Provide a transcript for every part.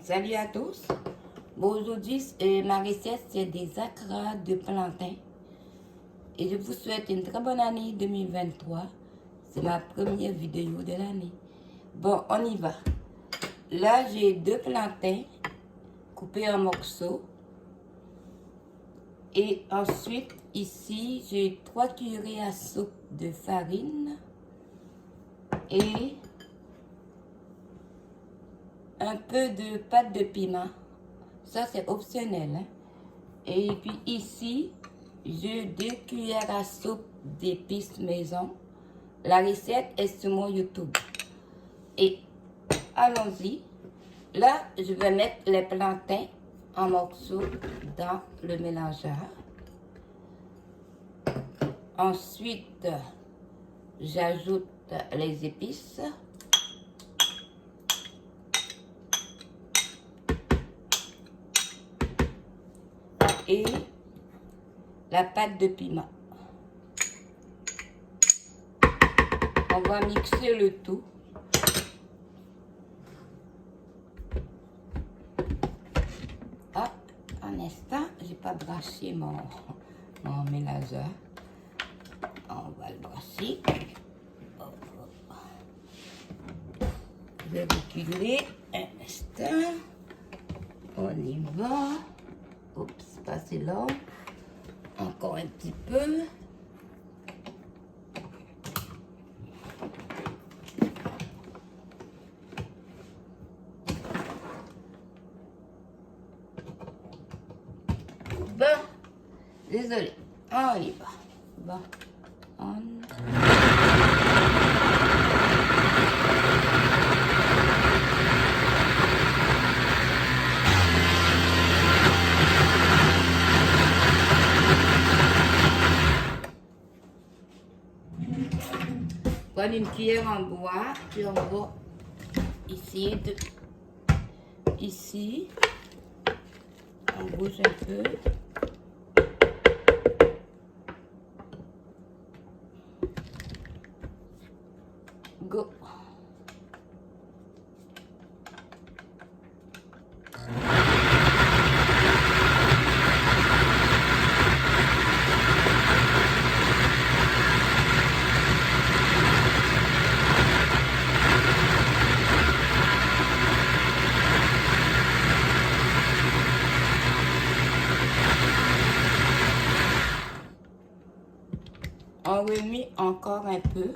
Salut à tous. Bon, aujourd'hui, ma recette, c'est des acras de plantain. Et je vous souhaite une très bonne année 2023. C'est ma première vidéo de l'année. Bon, on y va. Là, j'ai 2 plantains coupés en morceaux. Et ensuite, ici, j'ai 3 cuillerées à soupe de farine. Et un peu de pâte de piment. Ça, c'est optionnel. Hein? Et puis ici, j'ai 2 cuillères à soupe d'épices maison. La recette est sur mon YouTube. Et allons-y. Là, je vais mettre les plantains en morceaux dans le mélangeur. Ensuite, j'ajoute les épices. Et la pâte de piment. On va mixer le tout. Hop, un instant, j'ai pas brassé mon mélangeur. On va le brasser. Je vais reculer un instant. On y va. Oups, passez là. Encore un petit peu. Bon, désolé. On y va. Bon, prendre une cuillère en bois, puis on va essayer de... Ici, on bouge un peu. Go. On remet encore un peu.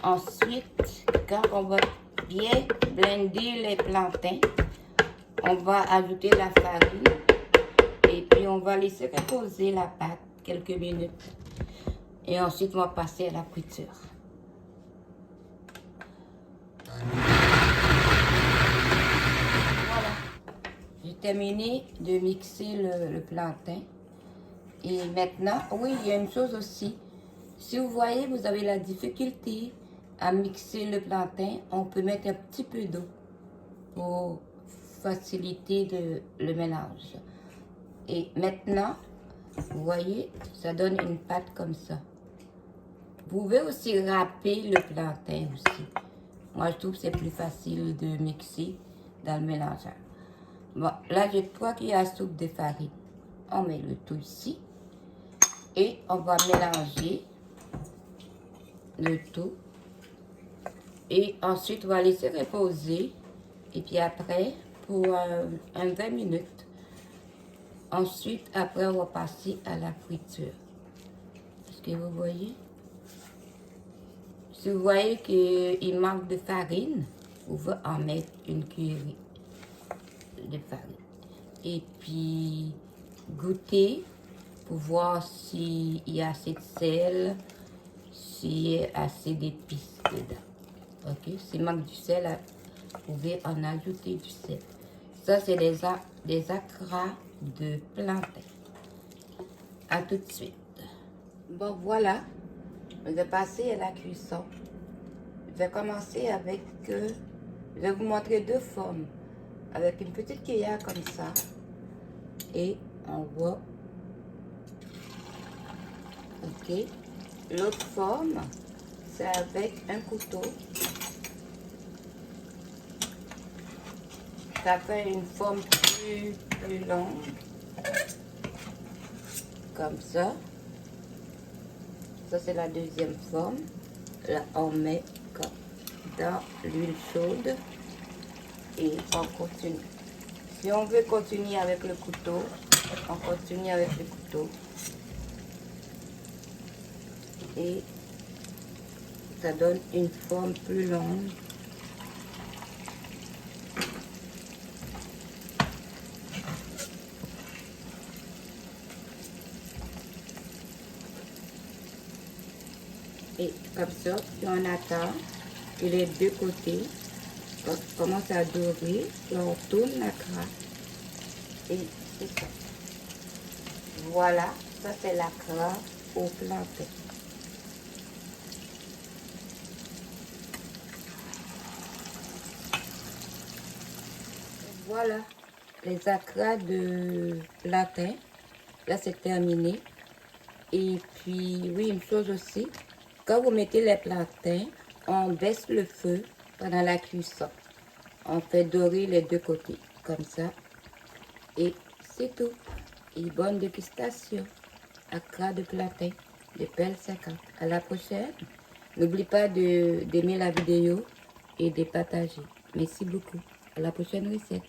Ensuite, quand on va bien blender les plantains, on va ajouter la farine et puis on va laisser reposer la pâte quelques minutes. Et ensuite, on va passer à la friture. Voilà. J'ai terminé de mixer le plantain. Et maintenant, oui, il y a une chose aussi. Si vous voyez, vous avez la difficulté à mixer le plantain, on peut mettre un petit peu d'eau pour faciliter le mélange. Et maintenant, vous voyez, ça donne une pâte comme ça. Vous pouvez aussi râper le plantain aussi. Moi, je trouve que c'est plus facile de mixer dans le mélangeur. Bon, là, j'ai 3 cuillères à soupe de farine. On met le tout ici. Et on va mélanger le tout. Et ensuite, on va laisser reposer. Et puis après, pour un 20 minutes. Ensuite, après, on va passer à la friture. Est-ce que vous voyez? Si vous voyez qu'il manque de farine, vous pouvez en mettre une cuillerée de farine. Et puis, goûter pour voir s'il y a assez de sel, s'il y a assez d'épices dedans. Ok? S'il manque du sel, vous pouvez en ajouter du sel. Ça, c'est des acras de plantain. À tout de suite. Bon, voilà. Je vais passer à la cuisson. Je vais commencer avec... je vais vous montrer 2 formes. Avec une petite cuillère comme ça. Et on va... Ok. L'autre forme, c'est avec un couteau. ça fait une forme plus longue. Comme ça. Ça, c'est la deuxième forme. Là, on met comme dans l'huile chaude. Et on continue. Si on veut continuer avec le couteau, on continue avec le couteau. Et ça donne une forme plus longue. Et comme ça, si on attend que les deux côtés commencent à dorer, on tourne la crasse. Et c'est ça. Voilà, ça c'est la crasse au plantain. Voilà, les acras de plantain. Là, c'est terminé. Et puis, oui, une chose aussi, quand vous mettez les plantains, on baisse le feu pendant la cuisson. On fait dorer les deux côtés, comme ça. Et c'est tout. Et bonne dégustation. Acras de plantain de Pelle 50. À la prochaine. N'oublie pas d'aimer la vidéo et de partager. Merci beaucoup. À la prochaine recette.